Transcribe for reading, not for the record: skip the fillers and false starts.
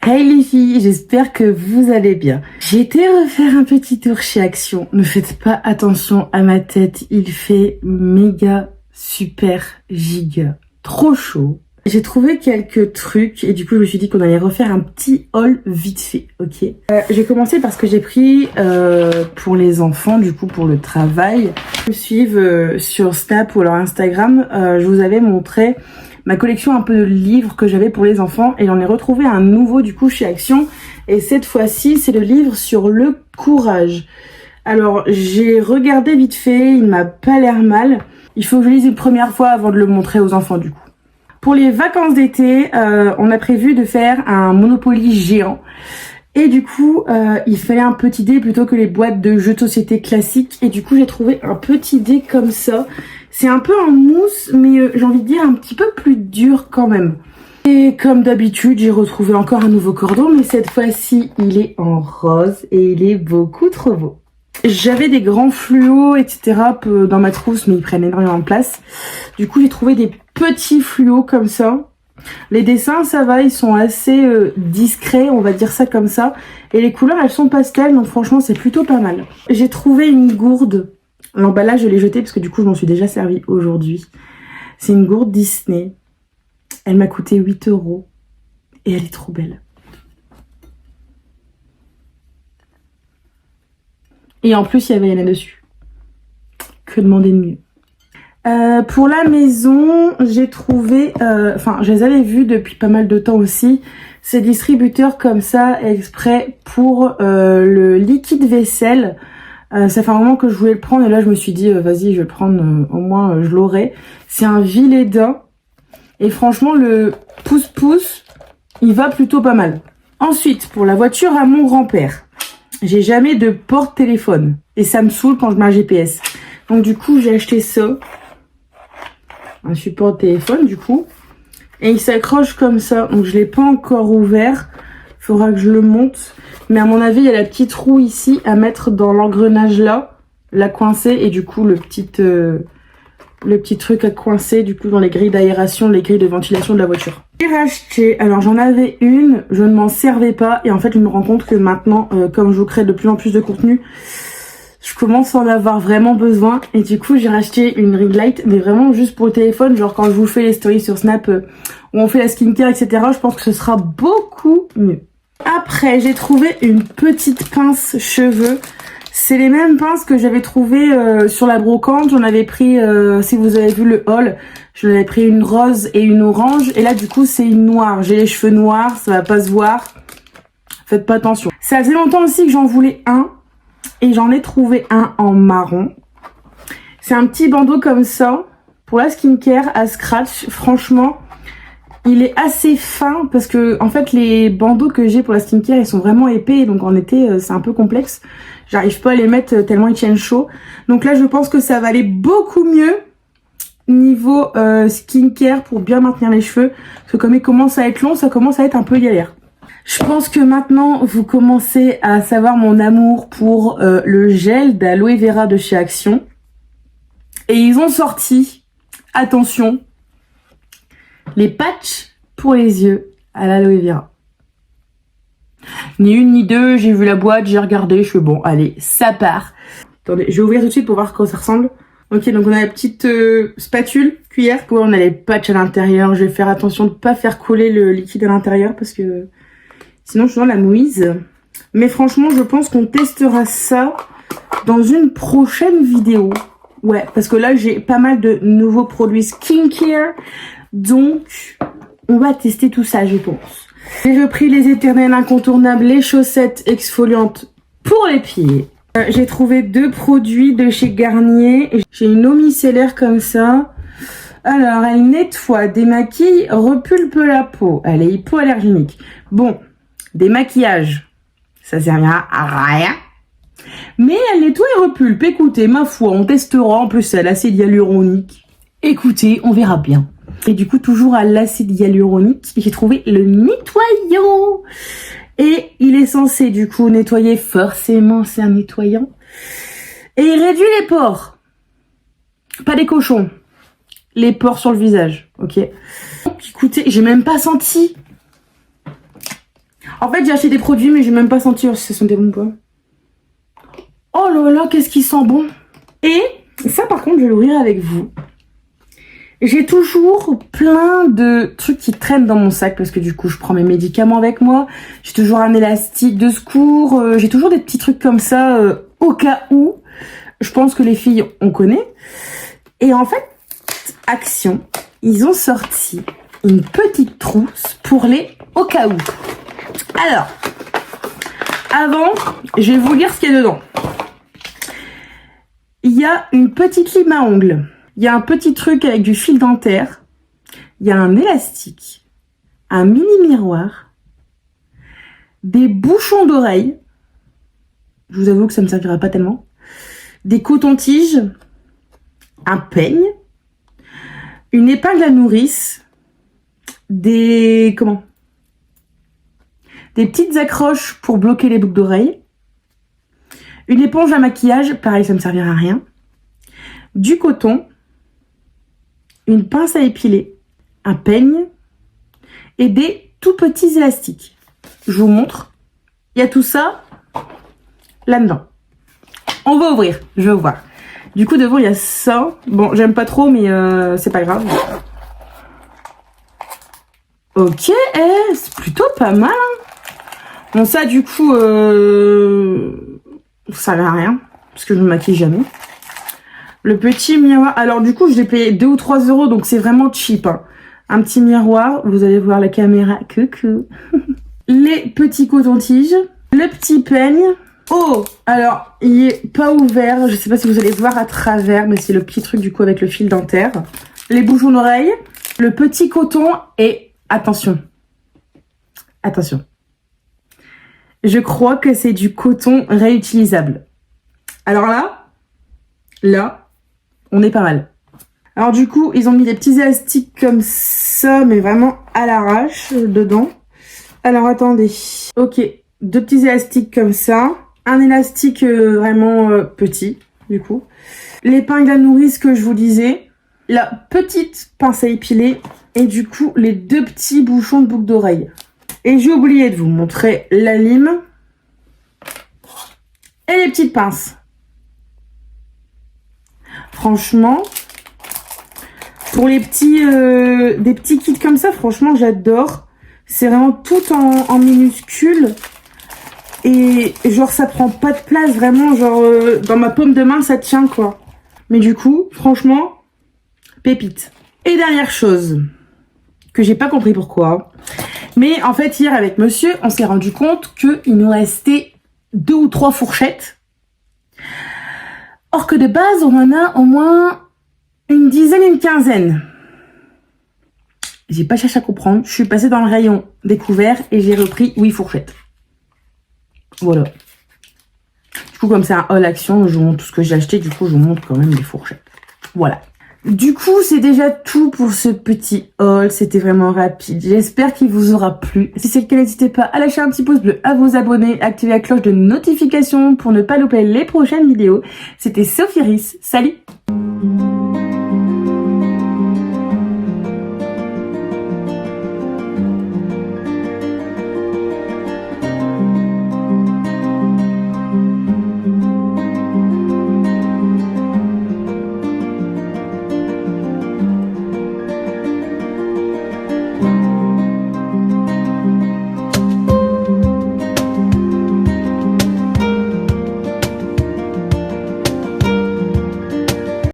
Hey les filles, j'espère que vous allez bien. J'ai été refaire un petit tour chez Action. Ne faites pas attention à ma tête, il fait méga, super, giga, trop chaud. J'ai trouvé quelques trucs et du coup je me suis dit qu'on allait refaire un petit haul vite fait, ok. J'ai commencé parce que j'ai pris pour les enfants, du coup pour le travail. Je me suivent sur Snap ou alors Instagram, je vous avais montré ma collection un peu de livres que j'avais pour les enfants et j'en ai retrouvé un nouveau du coup chez Action et cette fois-ci c'est le livre sur le courage. Alors j'ai regardé vite fait, il m'a pas l'air mal. Il faut que je lise une première fois avant de le montrer aux enfants du coup. Pour les vacances d'été, on a prévu de faire un Monopoly géant. Et du coup, il fallait un petit dé plutôt que les boîtes de jeux de société classiques. Et du coup, j'ai trouvé un petit dé comme ça. C'est un peu en mousse, mais j'ai envie de dire un petit peu plus dur quand même. Et comme d'habitude, j'ai retrouvé encore un nouveau cordon, mais cette fois-ci, il est en rose et il est beaucoup trop beau. J'avais des grands fluos, etc. dans ma trousse, mais ils prennent énormément de place. Du coup, j'ai trouvé des petits fluos comme ça. Les dessins, ça va, ils sont assez discrets, on va dire ça comme ça. Et les couleurs, elles sont pastel, donc franchement, c'est plutôt pas mal. J'ai trouvé une gourde. L'emballage, je l'ai jeté parce que du coup, je m'en suis déjà servi aujourd'hui. C'est une gourde Disney. Elle m'a coûté 8 €. Et elle est trop belle. Et en plus, il y avait Yana dessus. Que demander de mieux? Pour la maison, j'ai trouvé... Enfin, je les avais vus depuis pas mal de temps aussi. Ces distributeurs comme ça, exprès pour le liquide vaisselle. Ça fait un moment que je voulais le prendre et là, je me suis dit, vas-y, je vais le prendre, au moins, je l'aurai. C'est un Villedin. Et franchement, le pouce-pouce, il va plutôt pas mal. Ensuite, pour la voiture à mon grand-père. J'ai jamais de porte-téléphone. Et ça me saoule quand je mets un GPS. Donc du coup, j'ai acheté ça. Un support de téléphone, du coup. Et il s'accroche comme ça. Donc je l'ai pas encore ouvert. Faudra que je le monte. Mais à mon avis, il y a la petite roue ici à mettre dans l'engrenage là. La coincer. Et du coup, le petit truc à coincer, du coup, dans les grilles d'aération, les grilles de ventilation de la voiture. J'ai racheté, alors j'en avais une, je ne m'en servais pas et en fait je me rends compte que maintenant, comme je vous crée de plus en plus de contenu, je commence à en avoir vraiment besoin et du coup j'ai racheté une ring light, mais vraiment juste pour le téléphone, genre quand je vous fais les stories sur Snap où on fait la skincare, etc. Je pense que ce sera beaucoup mieux. Après, j'ai trouvé une petite pince cheveux. C'est les mêmes pinces que j'avais trouvées sur la brocante. J'en avais pris, si vous avez vu le haul, j'en avais pris une rose et une orange. Et là, du coup, c'est une noire. J'ai les cheveux noirs, ça va pas se voir. Faites pas attention. Ça faisait longtemps aussi que j'en voulais un. Et j'en ai trouvé un en marron. C'est un petit bandeau comme ça. Pour la skincare à scratch, franchement, il est assez fin. Parce que, en fait, les bandeaux que j'ai pour la skincare, ils sont vraiment épais. Donc en été, c'est un peu complexe. J'arrive pas à les mettre tellement ils tiennent chaud. Donc là, je pense que ça va aller beaucoup mieux niveau skincare pour bien maintenir les cheveux. Parce que comme il commence à être long, ça commence à être un peu galère. Je pense que maintenant, vous commencez à savoir mon amour pour le gel d'aloe vera de chez Action. Et ils ont sorti, attention, les patchs pour les yeux à l'aloe vera. Ni une ni deux, j'ai vu la boîte, j'ai regardé, je fais bon, allez, ça part. Attendez, je vais ouvrir tout de suite pour voir comment ça ressemble. Ok, donc on a la petite spatule, cuillère, pour on a les patchs à l'intérieur. Je vais faire attention de ne pas faire couler le liquide à l'intérieur parce que sinon je suis dans la mouise. Mais franchement, je pense qu'on testera ça dans une prochaine vidéo. Ouais, parce que là j'ai pas mal de nouveaux produits skincare, donc on va tester tout ça, je pense. J'ai repris les éternels incontournables, les chaussettes exfoliantes pour les pieds. J'ai trouvé 2 produits de chez Garnier. J'ai une eau micellaire comme ça. Alors, elle nettoie, démaquille, repulpe la peau. Elle est hypoallergénique. Bon, démaquillage, ça servira à rien. Mais elle nettoie et repulpe. Écoutez, ma foi, on testera. En plus, c'est à l'acide hyaluronique. Écoutez, on verra bien. Et du coup, toujours à l'acide hyaluronique, j'ai trouvé le nettoyant. Et il est censé, du coup, nettoyer, forcément, c'est un nettoyant. Et il réduit les pores. Pas des cochons. Les pores sur le visage, ok. Donc, écoutez, j'ai même pas senti. En fait, j'ai acheté des produits, mais j'ai même pas senti si ça sentait bon ou pas. Oh là là, qu'est-ce qui sent bon. Et ça, par contre, je vais l'ouvrir avec vous. J'ai toujours plein de trucs qui traînent dans mon sac parce que du coup, je prends mes médicaments avec moi. J'ai toujours un élastique de secours. J'ai toujours des petits trucs comme ça au cas où. Je pense que les filles, on connaît. Et en fait, Action, ils ont sorti une petite trousse pour les au cas où. Alors, avant, je vais vous lire ce qu'il y a dedans. Il y a une petite lime à ongles. Il y a un petit truc avec du fil dentaire. Il y a un élastique. Un mini miroir. Des bouchons d'oreilles. Je vous avoue que ça ne me servira pas tellement. Des cotons-tiges. Un peigne. Une épingle à nourrice. Des petites accroches pour bloquer les boucles d'oreilles. Une éponge à maquillage. Pareil, ça ne me servira à rien. Du coton. Une pince à épiler, un peigne et des tout petits élastiques. Je vous montre. Il y a tout ça là-dedans. On va ouvrir, je vais voir. Du coup, devant, il y a ça. Bon, j'aime pas trop, mais c'est pas grave. Ok, c'est plutôt pas mal. Hein. Bon, ça, du coup, ça sert à rien, parce que je me maquille jamais. Le petit miroir, alors du coup je l'ai payé 2 ou 3 euros, donc c'est vraiment cheap. Hein. Un petit miroir, vous allez voir la caméra, coucou. Les petits cotons-tiges, le petit peigne. Oh, alors il est pas ouvert, je sais pas si vous allez voir à travers, mais c'est le petit truc du coup avec le fil dentaire. Les bouchons d'oreilles, le petit coton et attention, attention. Je crois que c'est du coton réutilisable. Alors là, on est pas mal. Alors du coup, ils ont mis des petits élastiques comme ça, mais vraiment à l'arrache dedans. Alors attendez. Ok, 2 petits élastiques comme ça. Un élastique vraiment petit, du coup. L'épingle à nourrice que je vous disais. La petite pince à épiler. Et du coup, les 2 petits bouchons de boucle d'oreille. Et j'ai oublié de vous montrer la lime. Et les petites pinces. Franchement, pour les petits, des petits kits comme ça, franchement, j'adore. C'est vraiment tout en minuscule. Et genre, ça prend pas de place, vraiment. Genre, dans ma paume de main, ça tient, quoi. Mais du coup, franchement, pépite. Et dernière chose, que j'ai pas compris pourquoi. Mais en fait, hier, avec monsieur, on s'est rendu compte qu'il nous restait 2 ou 3 fourchettes. Or que de base, on en a au moins une dizaine, une quinzaine. J'ai pas cherché à comprendre. Je suis passée dans le rayon découvert et j'ai repris 8 fourchettes. Voilà. Du coup, comme c'est un haul action, je vous montre tout ce que j'ai acheté. Du coup, je vous montre quand même les fourchettes. Voilà. Du coup, c'est déjà tout pour ce petit haul. C'était vraiment rapide. J'espère qu'il vous aura plu. Si c'est le cas, n'hésitez pas à lâcher un petit pouce bleu, à vous abonner, activer la cloche de notification pour ne pas louper les prochaines vidéos. C'était Sophie Riss. Salut!